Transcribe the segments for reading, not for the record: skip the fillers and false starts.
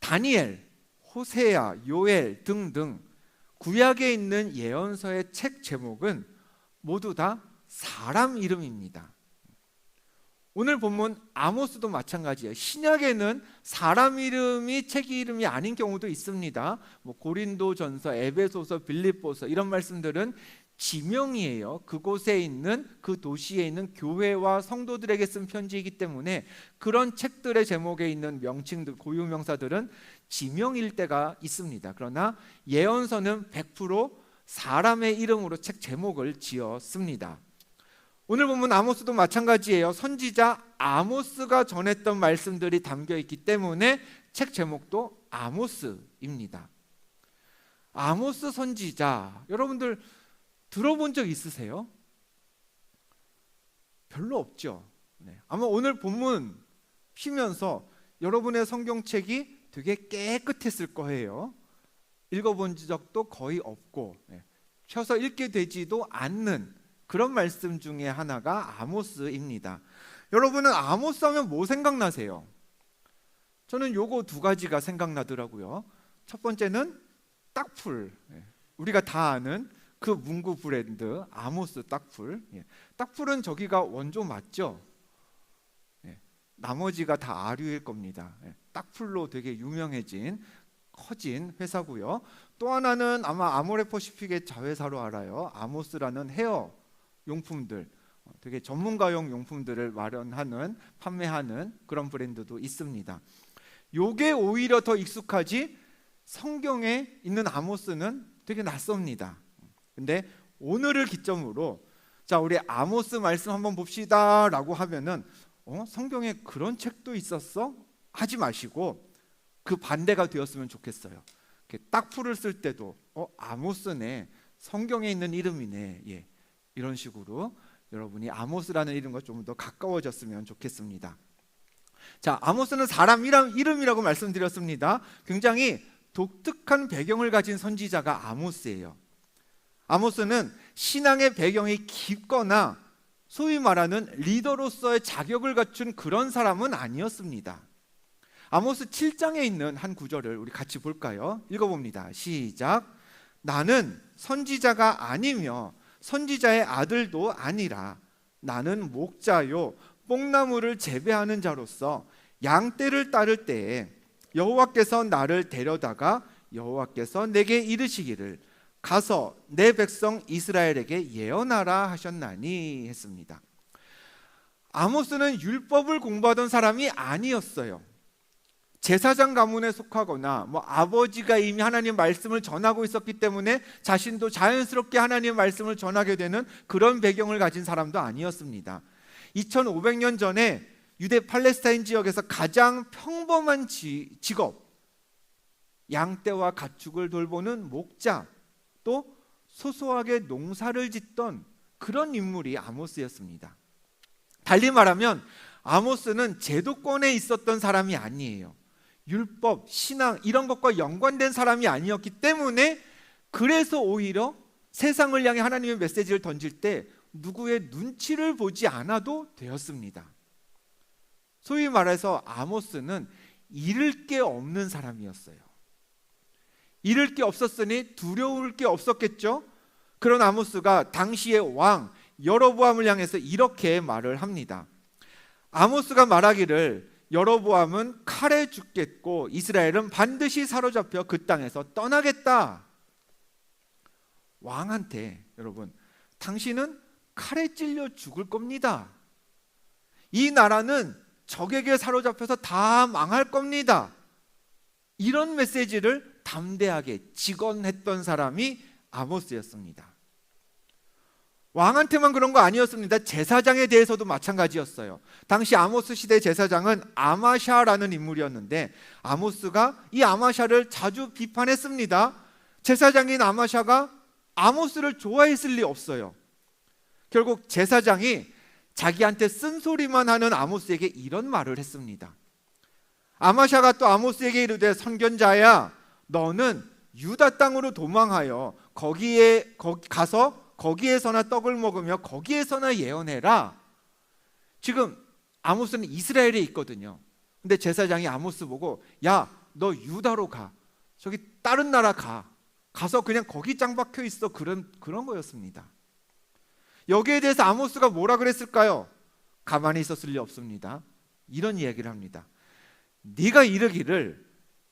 다니엘, 호세아, 요엘 등등 구약에 있는 예언서의 책 제목은 모두 다 사람 이름입니다. 오늘 본문 아모스도 마찬가지예요. 신약에는 사람 이름이 책 이름이 아닌 경우도 있습니다. 고린도전서, 에베소서, 빌립보서 이런 말씀들은 지명이에요. 그곳에 있는 그 도시에 있는 교회와 성도들에게 쓴 편지이기 때문에 그런 책들의 제목에 있는 명칭들, 고유명사들은 지명일 때가 있습니다. 그러나 예언서는 100% 사람의 이름으로 책 제목을 지었습니다. 오늘 보면 아모스도 마찬가지예요. 선지자 아모스가 전했던 말씀들이 담겨 있기 때문에 책 제목도 아모스입니다. 아모스 선지자, 여러분들 들어본 적 있으세요? 별로 없죠. 아마 오늘 본문 피면서 여러분의 성경책이 되게 깨끗했을 거예요. 읽어본 적도 거의 없고 펴서 읽게 되지도 않는 그런 말씀 중에 하나가 아모스입니다. 여러분은 아모스 하면 뭐 생각나세요? 저는 요거 두 가지가 생각나더라고요. 첫 번째는 딱풀, 우리가 다 아는 그 문구 브랜드 아모스 딱풀. 딱풀은 저기가 원조 맞죠? 나머지가 다 아류일 겁니다. 딱풀로 되게 유명해진 커진 회사고요. 또 하나는 아마 아모레퍼시픽의 자회사로 알아요. 아모스라는 헤어 용품들, 되게 전문가용 용품들을 마련하는, 판매하는 그런 브랜드도 있습니다. 요게 오히려 더 익숙하지 성경에 있는 아모스는 되게 낯섭니다. 근데 오늘을 기점으로 자, 우리 아모스 말씀 한번 봅시다 라고 하면은 성경에 그런 책도 있었어? 하지 마시고 그 반대가 되었으면 좋겠어요. 딱풀을 쓸 때도 아모스네, 성경에 있는 이름이네, 이런 식으로 여러분이 아모스라는 이름과 좀 더 가까워졌으면 좋겠습니다. 자, 아모스는 사람 이름이라고 말씀드렸습니다. 굉장히 독특한 배경을 가진 선지자가 아모스예요. 아모스는 신앙의 배경이 깊거나 소위 말하는 리더로서의 자격을 갖춘 그런 사람은 아니었습니다. 아모스 7장에 있는 한 구절을 우리 같이 볼까요? 읽어봅니다. 시작. 나는 선지자가 아니며 선지자의 아들도 아니라 나는 목자요 뽕나무를 재배하는 자로서 양떼를 따를 때에 여호와께서 나를 데려다가 여호와께서 내게 이르시기를 가서 내 백성 이스라엘에게 예언하라 하셨나니 했습니다. 아모스는 율법을 공부하던 사람이 아니었어요. 제사장 가문에 속하거나 아버지가 이미 하나님의 말씀을 전하고 있었기 때문에 자신도 자연스럽게 하나님의 말씀을 전하게 되는 그런 배경을 가진 사람도 아니었습니다. 2500년 전에 유대 팔레스타인 지역에서 가장 평범한 직업, 양떼와 가축을 돌보는 목자, 또 소소하게 농사를 짓던 그런 인물이 아모스였습니다. 달리 말하면 아모스는 제도권에 있었던 사람이 아니에요. 율법, 신앙 이런 것과 연관된 사람이 아니었기 때문에 그래서 오히려 세상을 향해 하나님의 메시지를 던질 때 누구의 눈치를 보지 않아도 되었습니다. 소위 말해서 아모스는 잃을 게 없는 사람이었어요. 잃을 게 없었으니 두려울 게 없었겠죠. 그런 아모스가 당시의 왕 여로보암을 향해서 이렇게 말을 합니다. 아모스가 말하기를 여로보암은 칼에 죽겠고 이스라엘은 반드시 사로잡혀 그 땅에서 떠나겠다. 왕한테 여러분, 당신은 칼에 찔려 죽을 겁니다. 이 나라는 적에게 사로잡혀서 다 망할 겁니다. 이런 메시지를 담대하게 직언했던 사람이 아모스였습니다. 왕한테만 그런 거 아니었습니다. 제사장에 대해서도 마찬가지였어요. 당시 아모스 시대 제사장은 아마샤라는 인물이었는데 아모스가 이 아마샤를 자주 비판했습니다. 제사장인 아마샤가 아모스를 좋아했을 리 없어요. 결국 제사장이 자기한테 쓴소리만 하는 아모스에게 이런 말을 했습니다. 아마샤가 또 아모스에게 이르되 선견자야, 너는 유다 땅으로 도망하여 가서 거기에서나 떡을 먹으며 거기에서나 예언해라. 지금 아모스는 이스라엘에 있거든요. 근데 제사장이 아모스 보고 야, 너 유다로 가. 저기 다른 나라 가. 가서 그냥 거기 짱 박혀 있어. 그런 거였습니다. 여기에 대해서 아모스가 뭐라 그랬을까요? 가만히 있었을 리 없습니다. 이런 이야기를 합니다. 네가 이르기를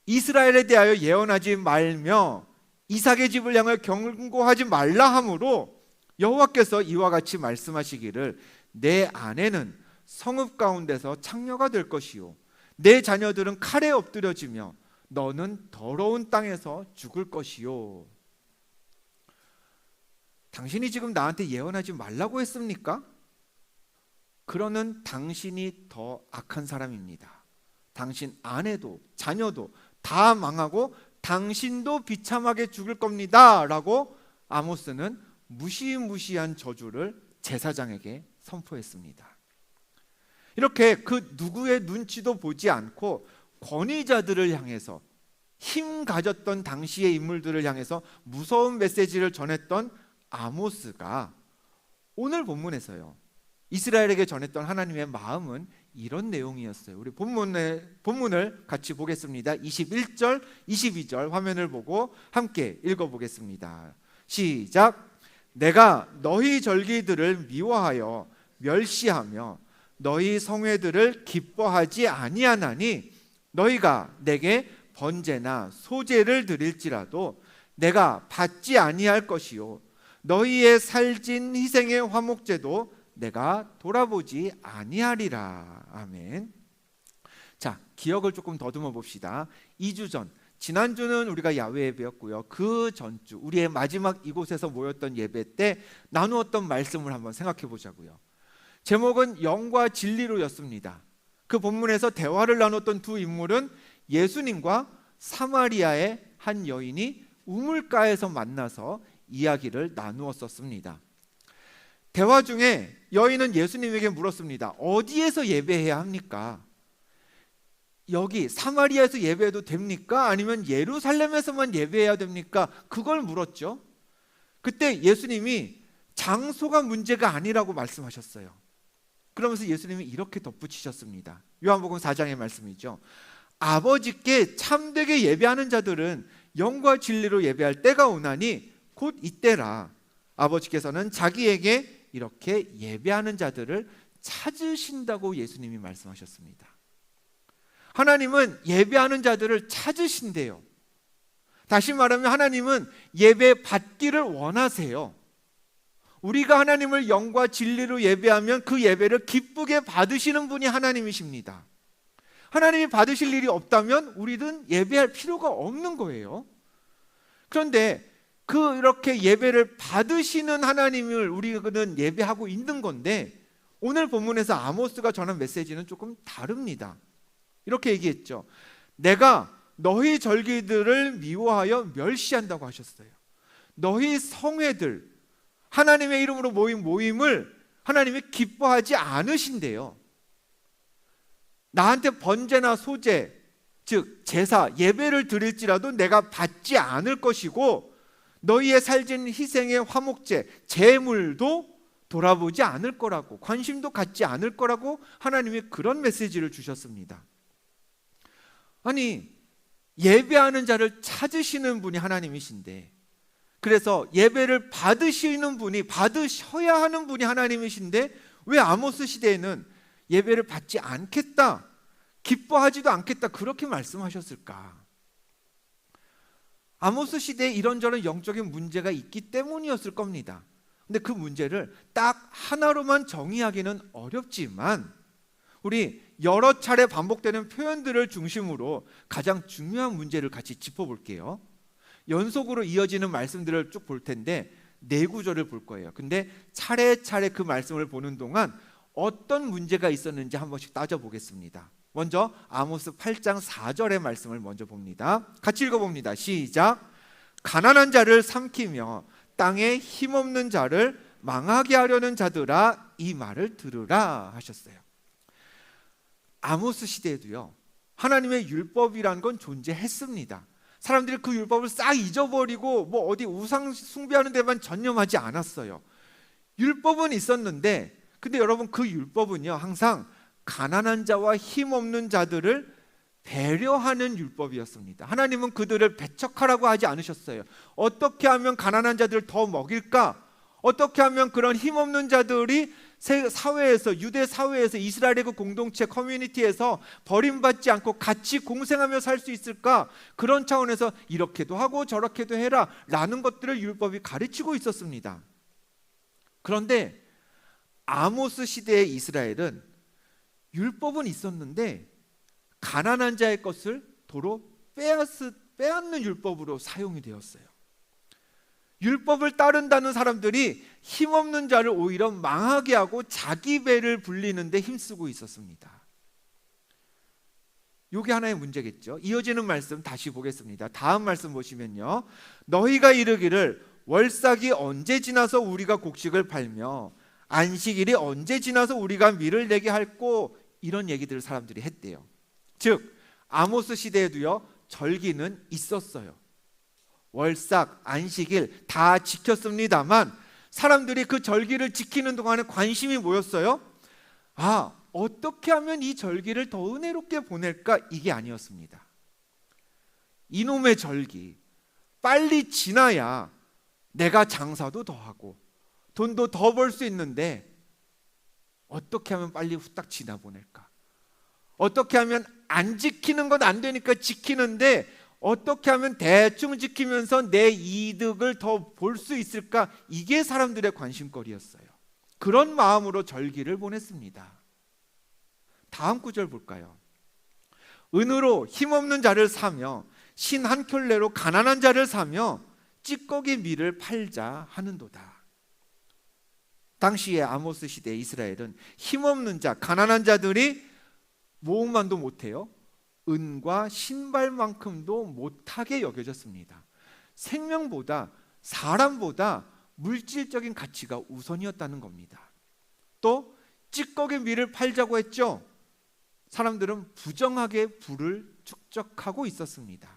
이스라엘에 대하여 예언하지 말며 이삭의 집을 향하여 경고하지 말라 하므로 여호와께서 이와 같이 말씀하시기를 내 아내는 성읍 가운데서 창녀가 될 것이요 내 자녀들은 칼에 엎드려지며 너는 더러운 땅에서 죽을 것이요. 당신이 지금 나한테 예언하지 말라고 했습니까? 그러는 당신이 더 악한 사람입니다. 당신 아내도 자녀도 다 망하고 당신도 비참하게 죽을 겁니다 라고 아모스는 무시무시한 저주를 제사장에게 선포했습니다. 이렇게 그 누구의 눈치도 보지 않고 권위자들을 향해서 힘 가졌던 당시의 인물들을 향해서 무서운 메시지를 전했던 아모스가 오늘 본문에서요 이스라엘에게 전했던 하나님의 마음은 이런 내용이었어요. 우리 본문을 같이 보겠습니다. 21절, 22절 화면을 보고 함께 읽어보겠습니다. 시작. 내가 너희 절기들을 미워하여 멸시하며 너희 성회들을 기뻐하지 아니하나니 너희가 내게 번제나 소제를 드릴지라도 내가 받지 아니할 것이요 너희의 살진 희생의 화목제도 내가 돌아보지 아니하리라. 아멘. 자, 기억을 조금 더듬어 봅시다. 2주 전, 지난주는 우리가 야외 예배였고요. 그 전주, 우리의 마지막 이곳에서 모였던 예배 때 나누었던 말씀을 한번 생각해 보자고요. 제목은 영과 진리로였습니다. 그 본문에서 대화를 나눴던 두 인물은 예수님과 사마리아의 한 여인이 우물가에서 만나서 이야기를 나누었었습니다. 대화 중에 여인은 예수님에게 물었습니다. 어디에서 예배해야 합니까? 여기 사마리아에서 예배해도 됩니까? 아니면 예루살렘에서만 예배해야 됩니까? 그걸 물었죠. 그때 예수님이 장소가 문제가 아니라고 말씀하셨어요. 그러면서 예수님이 이렇게 덧붙이셨습니다. 요한복음 4장의 말씀이죠. 아버지께 참되게 예배하는 자들은 영과 진리로 예배할 때가 오나니 곧 이때라. 아버지께서는 자기에게 이렇게 예배하는 자들을 찾으신다고 예수님이 말씀하셨습니다. 하나님은 예배하는 자들을 찾으신대요. 다시 말하면 하나님은 예배 받기를 원하세요. 우리가 하나님을 영과 진리로 예배하면 그 예배를 기쁘게 받으시는 분이 하나님이십니다. 하나님이 받으실 일이 없다면 우리는 예배할 필요가 없는 거예요. 그런데 이렇게 예배를 받으시는 하나님을 우리는 예배하고 있는 건데 오늘 본문에서 아모스가 전한 메시지는 조금 다릅니다. 이렇게 얘기했죠. 내가 너희 절기들을 미워하여 멸시한다고 하셨어요. 너희 성회들, 하나님의 이름으로 모인 모임을 하나님이 기뻐하지 않으신대요. 나한테 번제나 소제, 즉 제사, 예배를 드릴지라도 내가 받지 않을 것이고 너희의 살진 희생의 화목제, 제물도 돌아보지 않을 거라고, 관심도 갖지 않을 거라고 하나님이 그런 메시지를 주셨습니다. 아니, 예배하는 자를 찾으시는 분이 하나님이신데, 그래서 예배를 받으시는 분이, 받으셔야 하는 분이 하나님이신데 왜 아모스 시대에는 예배를 받지 않겠다, 기뻐하지도 않겠다 그렇게 말씀하셨을까? 아모스 시대에 이런저런 영적인 문제가 있기 때문이었을 겁니다. 근데 그 문제를 딱 하나로만 정의하기는 어렵지만 우리 여러 차례 반복되는 표현들을 중심으로 가장 중요한 문제를 같이 짚어볼게요. 연속으로 이어지는 말씀들을 쭉 볼 텐데 네 구절을 볼 거예요. 근데 차례차례 그 말씀을 보는 동안 어떤 문제가 있었는지 한 번씩 따져보겠습니다. 먼저 아모스 8장 4절의 말씀을 먼저 봅니다. 같이 읽어봅니다. 시작. 가난한 자를 삼키며 땅에 힘없는 자를 망하게 하려는 자들아 이 말을 들으라 하셨어요. 아모스 시대에도요 하나님의 율법이란 건 존재했습니다. 사람들이 그 율법을 싹 잊어버리고 어디 우상 숭배하는 데만 전념하지 않았어요. 율법은 있었는데 근데 여러분 그 율법은요 항상 가난한 자와 힘없는 자들을 배려하는 율법이었습니다. 하나님은 그들을 배척하라고 하지 않으셨어요. 어떻게 하면 가난한 자들을 더 먹일까? 어떻게 하면 그런 힘없는 자들이 사회에서, 유대 사회에서, 이스라엘의 그 공동체 커뮤니티에서 버림받지 않고 같이 공생하며 살 수 있을까? 그런 차원에서 이렇게도 하고 저렇게도 해라 라는 것들을 율법이 가르치고 있었습니다. 그런데 아모스 시대의 이스라엘은 율법은 있었는데 가난한 자의 것을 도로 빼앗는 율법으로 사용이 되었어요. 율법을 따른다는 사람들이 힘없는 자를 오히려 망하게 하고 자기 배를 불리는 데 힘쓰고 있었습니다. 이게 하나의 문제겠죠. 이어지는 말씀 다시 보겠습니다. 다음 말씀 보시면요, 너희가 이르기를 월삭이 언제 지나서 우리가 곡식을 팔며 안식일이 언제 지나서 우리가 밀을 내게 할꼬, 이런 얘기들을 사람들이 했대요. 즉 아모스 시대에도요 절기는 있었어요. 월삭, 안식일 다 지켰습니다만 사람들이 그 절기를 지키는 동안에 관심이 뭐였어요? 어떻게 하면 이 절기를 더 은혜롭게 보낼까? 이게 아니었습니다. 이놈의 절기 빨리 지나야 내가 장사도 더 하고 돈도 더 벌 수 있는데 어떻게 하면 빨리 후딱 지나보낼까? 어떻게 하면 안 지키는 건 안 되니까 지키는데 어떻게 하면 대충 지키면서 내 이득을 더 볼 수 있을까? 이게 사람들의 관심거리였어요. 그런 마음으로 절기를 보냈습니다. 다음 구절 볼까요? 은으로 힘없는 자를 사며 신 한 켤레로 가난한 자를 사며 찌꺼기 밀을 팔자 하는도다. 당시에 아모스 시대 이스라엘은 힘없는 자, 가난한 자들이 모험만도 못해요. 은과 신발만큼도 못하게 여겨졌습니다. 생명보다, 사람보다 물질적인 가치가 우선이었다는 겁니다. 또 찌꺼기 밀을 팔자고 했죠. 사람들은 부정하게 부를 축적하고 있었습니다.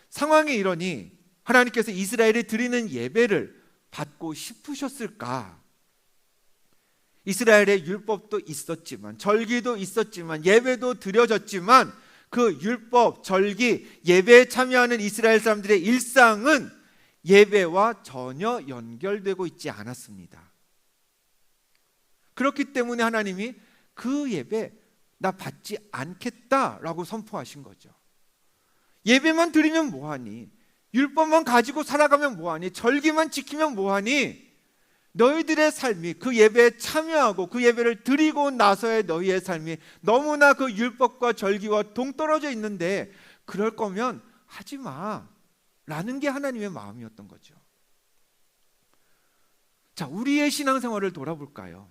상황이 이러니 하나님께서 이스라엘이 드리는 예배를 받고 싶으셨을까? 이스라엘의 율법도 있었지만, 절기도 있었지만, 예배도 드려졌지만 그 율법, 절기, 예배에 참여하는 이스라엘 사람들의 일상은 예배와 전혀 연결되고 있지 않았습니다. 그렇기 때문에 하나님이 그 예배 나 받지 않겠다라고 선포하신 거죠. 예배만 드리면 뭐하니? 율법만 가지고 살아가면 뭐하니? 절기만 지키면 뭐하니? 너희들의 삶이 그 예배에 참여하고 그 예배를 드리고 나서의 너희의 삶이 너무나 그 율법과 절기와 동떨어져 있는데 그럴 거면 하지 마 라는 게 하나님의 마음이었던 거죠. 자, 우리의 신앙생활을 돌아볼까요?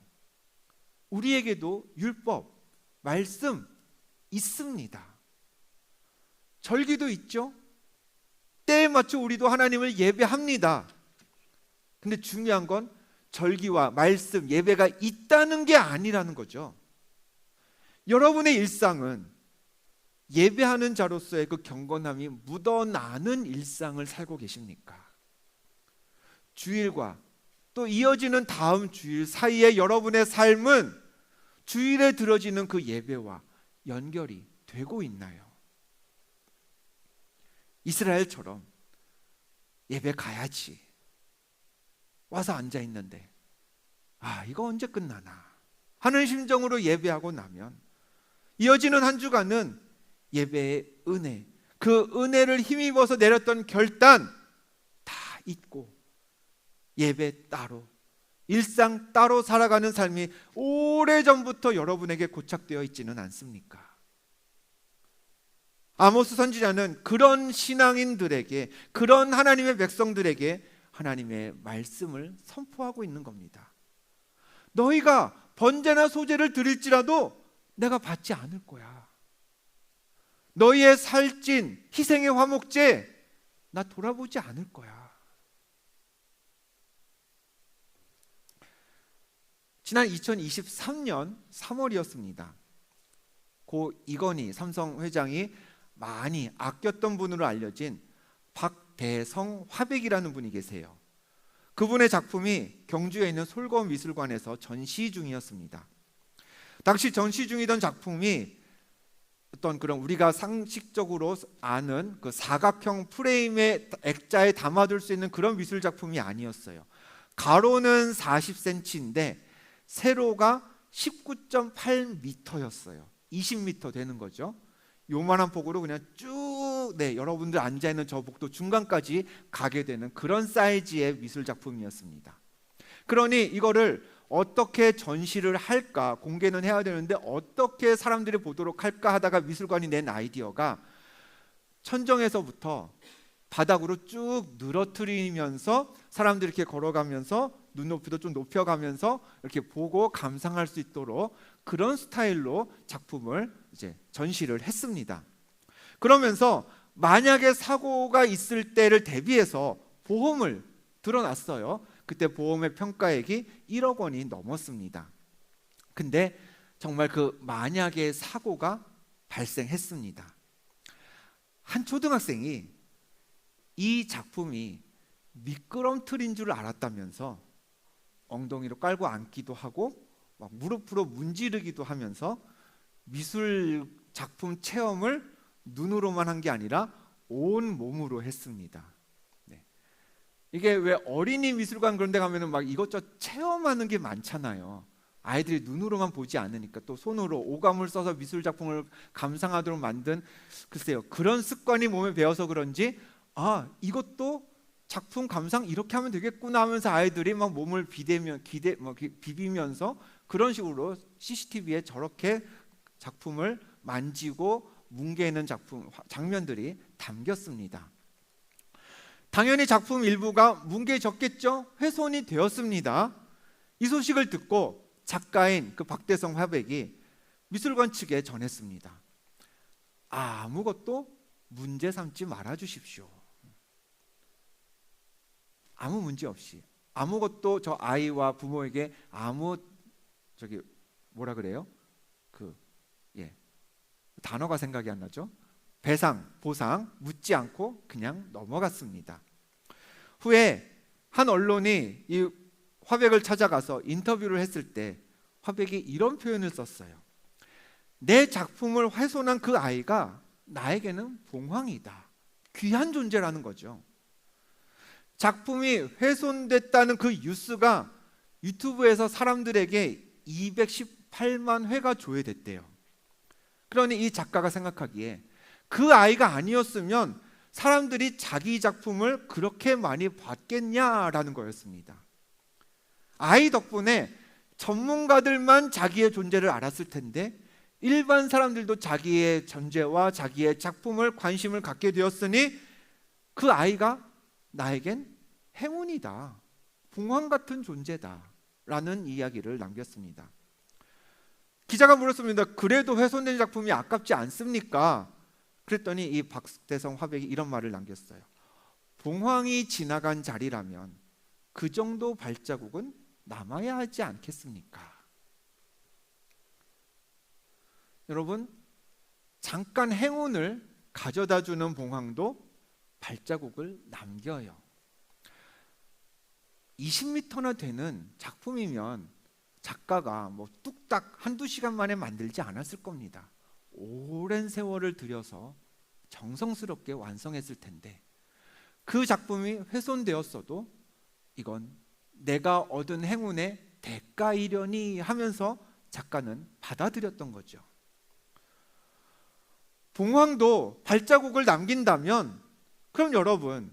우리에게도 율법, 말씀 있습니다. 절기도 있죠. 때에 맞춰 우리도 하나님을 예배합니다. 근데 중요한 건 절기와 말씀, 예배가 있다는 게 아니라는 거죠. 여러분의 일상은 예배하는 자로서의 그 경건함이 묻어나는 일상을 살고 계십니까? 주일과 또 이어지는 다음 주일 사이에 여러분의 삶은 주일에 드려지는 그 예배와 연결이 되고 있나요? 이스라엘처럼 예배 가야지 와서 앉아 있는데 이거 언제 끝나나 하는 심정으로 예배하고 나면 이어지는 한 주간은 예배의 은혜, 그 은혜를 힘입어서 내렸던 결단 다 잊고 예배 따로, 일상 따로 살아가는 삶이 오래전부터 여러분에게 고착되어 있지는 않습니까? 아모스 선지자는 그런 신앙인들에게, 그런 하나님의 백성들에게 하나님의 말씀을 선포하고 있는 겁니다. 너희가 번제나 소제를 드릴지라도 내가 받지 않을 거야. 너희의 살찐 희생의 화목제 나 돌아보지 않을 거야. 지난 2023년 3월이었습니다. 고 이건희 삼성 회장이 많이 아꼈던 분으로 알려진 박대성 화백이라는 분이 계세요. 그분의 작품이 경주에 있는 솔거미술관에서 전시 중이었습니다. 당시 전시 중이던 작품이 어떤 그런 우리가 상식적으로 아는 그 사각형 프레임의 액자에 담아둘 수 있는 그런 미술 작품이 아니었어요. 가로는 40cm인데 세로가 19.8m였어요. 20m 되는 거죠. 요만한 폭으로 그냥 쭉 여러분들 앉아있는 저 복도 중간까지 가게 되는 그런 사이즈의 미술 작품이었습니다. 그러니 이거를 어떻게 전시를 할까, 공개는 해야 되는데 어떻게 사람들이 보도록 할까 하다가 미술관이 낸 아이디어가 천정에서부터 바닥으로 쭉 늘어뜨리면서 사람들이 이렇게 걸어가면서 눈높이도 좀 높여가면서 이렇게 보고 감상할 수 있도록 그런 스타일로 작품을 이제 전시를 했습니다. 그러면서 만약에 사고가 있을 때를 대비해서 보험을 들어놨어요. 그때 보험의 평가액이 1억 원이 넘었습니다. 근데 정말 그 만약에 사고가 발생했습니다. 한 초등학생이 이 작품이 미끄럼틀인 줄 알았다면서 엉덩이로 깔고 앉기도 하고 막 무릎으로 문지르기도 하면서 미술 작품 체험을 눈으로만 한 게 아니라 온 몸으로 했습니다. 이게 왜 어린이 미술관 그런 데 가면은 막 이것저것 체험하는 게 많잖아요. 아이들이 눈으로만 보지 않으니까 또 손으로 오감을 써서 미술 작품을 감상하도록 만든, 글쎄요, 그런 습관이 몸에 배어서 그런지 이것도 작품 감상 이렇게 하면 되겠구나 하면서 아이들이 막 몸을 비비면서 그런 식으로 CCTV에 저렇게 작품을 만지고 뭉개는 장면들이 담겼습니다. 당연히 작품 일부가 뭉개졌겠죠. 훼손이 되었습니다. 이 소식을 듣고 작가인 그 박대성 화백이 미술관 측에 전했습니다. 아무것도 문제 삼지 말아 주십시오. 아무 문제 없이, 아무것도 저 아이와 부모에게 뭐라 그래요? 단어가 생각이 안 나죠? 배상, 보상 묻지 않고 그냥 넘어갔습니다. 후에 한 언론이 이 화백을 찾아가서 인터뷰를 했을 때 화백이 이런 표현을 썼어요. 내 작품을 훼손한 그 아이가 나에게는 봉황이다. 귀한 존재라는 거죠. 작품이 훼손됐다는 그 뉴스가 유튜브에서 사람들에게 218만 회가 조회됐대요. 그러니 이 작가가 생각하기에 그 아이가 아니었으면 사람들이 자기 작품을 그렇게 많이 봤겠냐라는 거였습니다. 아이 덕분에 전문가들만 자기의 존재를 알았을 텐데 일반 사람들도 자기의 존재와 자기의 작품을 관심을 갖게 되었으니 그 아이가 나에겐 행운이다, 봉황 같은 존재다 라는 이야기를 남겼습니다. 기자가 물었습니다. 그래도 훼손된 작품이 아깝지 않습니까? 그랬더니 이 박대성 화백이 이런 말을 남겼어요. 봉황이 지나간 자리라면 그 정도 발자국은 남아야 하지 않겠습니까? 여러분, 잠깐 행운을 가져다주는 봉황도 발자국을 남겨요. 20m나 되는 작품이면 작가가 뚝딱 한두 시간 만에 만들지 않았을 겁니다. 오랜 세월을 들여서 정성스럽게 완성했을 텐데 그 작품이 훼손되었어도 이건 내가 얻은 행운의 대가이려니 하면서 작가는 받아들였던 거죠. 봉황도 발자국을 남긴다면 그럼 여러분,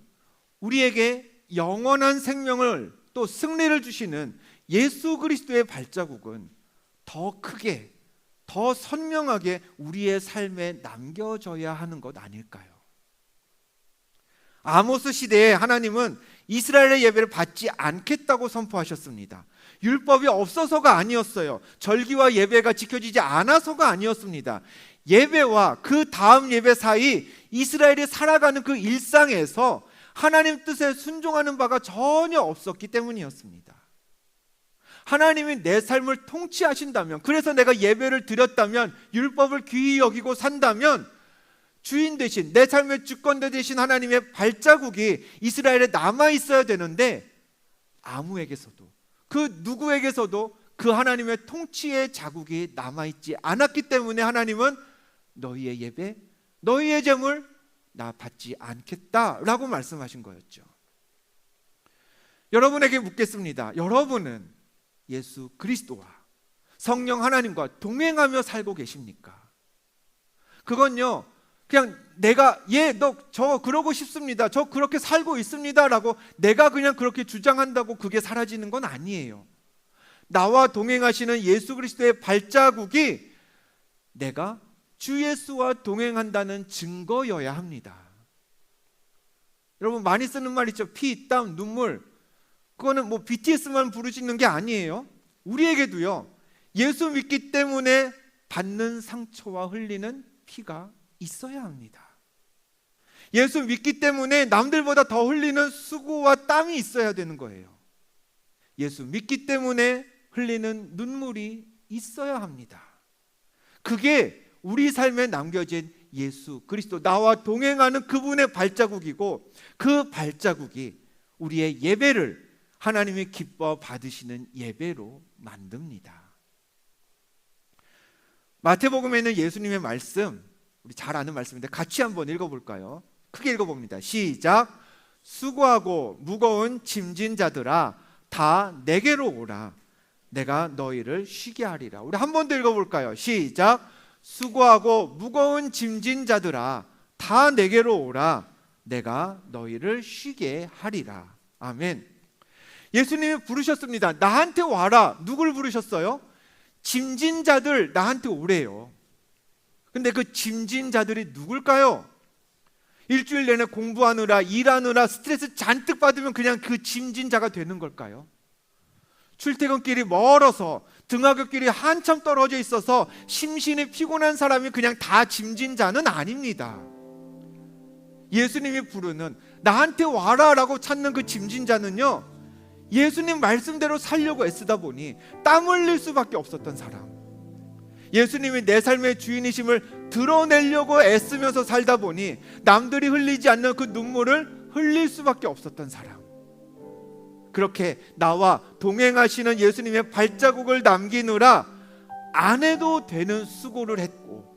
우리에게 영원한 생명을 또 승리를 주시는 예수 그리스도의 발자국은 더 크게, 더 선명하게 우리의 삶에 남겨져야 하는 것 아닐까요? 아모스 시대에 하나님은 이스라엘의 예배를 받지 않겠다고 선포하셨습니다. 율법이 없어서가 아니었어요. 절기와 예배가 지켜지지 않아서가 아니었습니다. 예배와 그 다음 예배 사이 이스라엘이 살아가는 그 일상에서 하나님 뜻에 순종하는 바가 전혀 없었기 때문이었습니다. 하나님이 내 삶을 통치하신다면, 그래서 내가 예배를 드렸다면, 율법을 귀히 여기고 산다면 주인 되신, 내 삶의 주권자 되신 하나님의 발자국이 이스라엘에 남아 있어야 되는데 아무에게서도, 그 누구에게서도 그 하나님의 통치의 자국이 남아 있지 않았기 때문에 하나님은 너희의 예배, 너희의 제물 나 받지 않겠다라고 말씀하신 거였죠. 여러분에게 묻겠습니다. 여러분은 예수 그리스도와 성령 하나님과 동행하며 살고 계십니까? 그건요, 그냥 내가 저 그러고 싶습니다, 저 그렇게 살고 있습니다 라고 내가 그냥 그렇게 주장한다고 그게 사라지는 건 아니에요. 나와 동행하시는 예수 그리스도의 발자국이 내가 주 예수와 동행한다는 증거여야 합니다. 여러분 많이 쓰는 말 있죠. 피, 땀, 눈물. 그거는 뭐 BTS만 부르시는 게 아니에요. 우리에게도요, 예수 믿기 때문에 받는 상처와 흘리는 피가 있어야 합니다. 예수 믿기 때문에 남들보다 더 흘리는 수고와 땀이 있어야 되는 거예요. 예수 믿기 때문에 흘리는 눈물이 있어야 합니다. 그게 우리 삶에 남겨진 예수 그리스도, 나와 동행하는 그분의 발자국이고, 그 발자국이 우리의 예배를 하나님이 기뻐 받으시는 예배로 만듭니다. 마태복음에는 예수님의 말씀, 우리 잘 아는 말씀인데 같이 한번 읽어볼까요? 크게 읽어봅니다. 시작. 수고하고 무거운 짐진 자들아 다 내게로 오라. 내가 너희를 쉬게 하리라. 우리 한 번 더 읽어볼까요? 시작. 수고하고 무거운 짐진 자들아 다 내게로 오라. 내가 너희를 쉬게 하리라. 아멘. 예수님이 부르셨습니다. 나한테 와라. 누굴 부르셨어요? 짐진 자들 나한테 오래요. 근데 그 짐진 자들이 누굴까요? 일주일 내내 공부하느라 일하느라 스트레스 잔뜩 받으면 그냥 그 짐진 자가 되는 걸까요? 출퇴근길이 멀어서 등하굣길이 한참 떨어져 있어서 심신이 피곤한 사람이 그냥 다 짐진 자는 아닙니다. 예수님이 부르는 나한테 와라 라고 찾는 그 짐진 자는요, 예수님 말씀대로 살려고 애쓰다 보니 땀 흘릴 수밖에 없었던 사람, 예수님이 내 삶의 주인이심을 드러내려고 애쓰면서 살다 보니 남들이 흘리지 않는 그 눈물을 흘릴 수밖에 없었던 사람, 그렇게 나와 동행하시는 예수님의 발자국을 남기느라 안 해도 되는 수고를 했고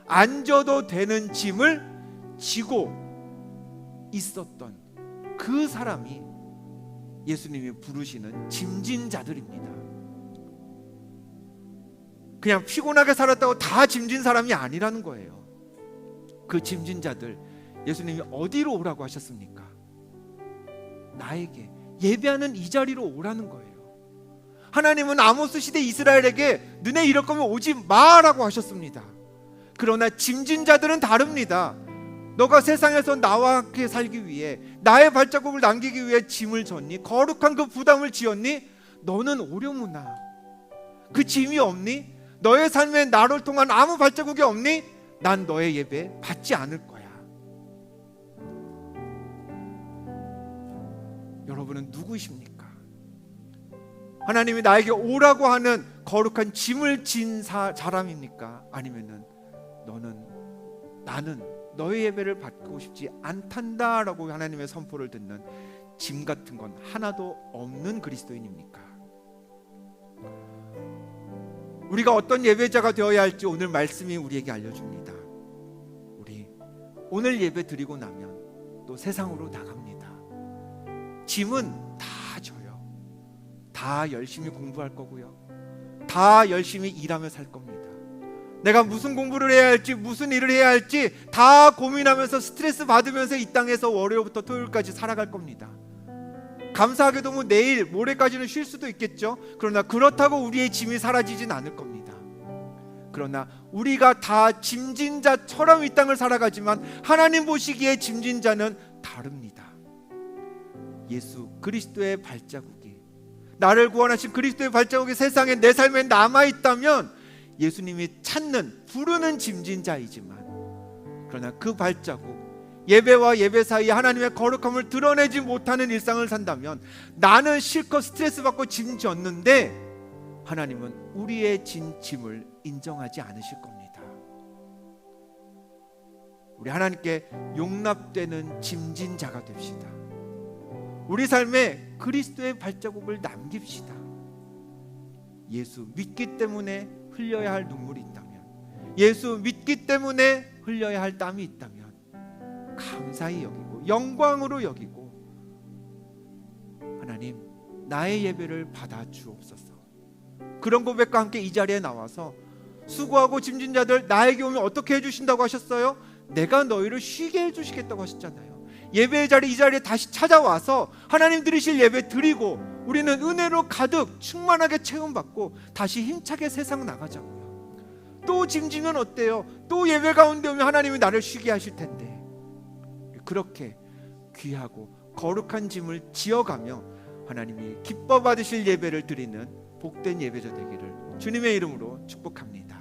안 져도 되는 짐을 지고 있었던 그 사람이 예수님이 부르시는 짐진 자들입니다. 그냥 피곤하게 살았다고 다 짐진 사람이 아니라는 거예요. 그 짐진 자들 예수님이 어디로 오라고 하셨습니까? 나에게, 예배하는 이 자리로 오라는 거예요. 하나님은 아모스 시대 이스라엘에게 너네 이럴 거면 오지 마라고 하셨습니다. 그러나 짐진 자들은 다릅니다. 너가 세상에서 나와 함께 살기 위해, 나의 발자국을 남기기 위해 짐을 졌니? 거룩한 그 부담을 지었니? 너는 오려무나 그 짐이 없니? 너의 삶에 나를 통한 아무 발자국이 없니? 난 너의 예배 받지 않을 거야. 여러분은 누구이십니까? 하나님이 나에게 오라고 하는 거룩한 짐을 진 사람입니까? 아니면은 나는 너의 예배를 받고 싶지 않단다라고 하나님의 선포를 듣는 짐 같은 건 하나도 없는 그리스도인입니까? 우리가 어떤 예배자가 되어야 할지 오늘 말씀이 우리에게 알려줍니다. 우리 오늘 예배 드리고 나면 또 세상으로 나갑니다. 짐은 다 져요. 다 열심히 공부할 거고요, 다 열심히 일하며 살 겁니다. 내가 무슨 공부를 해야 할지, 무슨 일을 해야 할지 다 고민하면서 스트레스 받으면서 이 땅에서 월요일부터 토요일까지 살아갈 겁니다. 감사하게도 뭐 내일 모레까지는 쉴 수도 있겠죠. 그러나 그렇다고 우리의 짐이 사라지진 않을 겁니다. 그러나 우리가 다 짐진 자처럼 이 땅을 살아가지만 하나님 보시기에 짐진 자는 다릅니다. 예수 그리스도의 발자국이, 나를 구원하신 그리스도의 발자국이 세상에 내 삶에 남아있다면 예수님이 찾는, 부르는 짐진 자이지만, 그러나 그 발자국, 예배와 예배 사이에 하나님의 거룩함을 드러내지 못하는 일상을 산다면 나는 실컷 스트레스 받고 짐 졌는데 하나님은 우리의 진 짐을 인정하지 않으실 겁니다. 우리 하나님께 용납되는 짐진 자가 됩시다. 우리 삶에 그리스도의 발자국을 남깁시다. 예수 믿기 때문에 흘려야 할 눈물이 있다면, 예수 믿기 때문에 흘려야 할 땀이 있다면 감사히 여기고 영광으로 여기고, 하나님 나의 예배를 받아 주옵소서. 그런 고백과 함께 이 자리에 나와서 수고하고 짐진 자들 나에게 오면 어떻게 해주신다고 하셨어요? 내가 너희를 쉬게 해주시겠다고 하셨잖아요. 예배의 자리, 이 자리에 다시 찾아와서 하나님 드리실 예배 드리고 우리는 은혜로 가득 충만하게 체험받고 다시 힘차게 세상 나가자고요. 또 짐지면 어때요? 또 예배 가운데 오면 하나님이 나를 쉬게 하실 텐데, 그렇게 귀하고 거룩한 짐을 지어가며 하나님이 기뻐 받으실 예배를 드리는 복된 예배자 되기를 주님의 이름으로 축복합니다.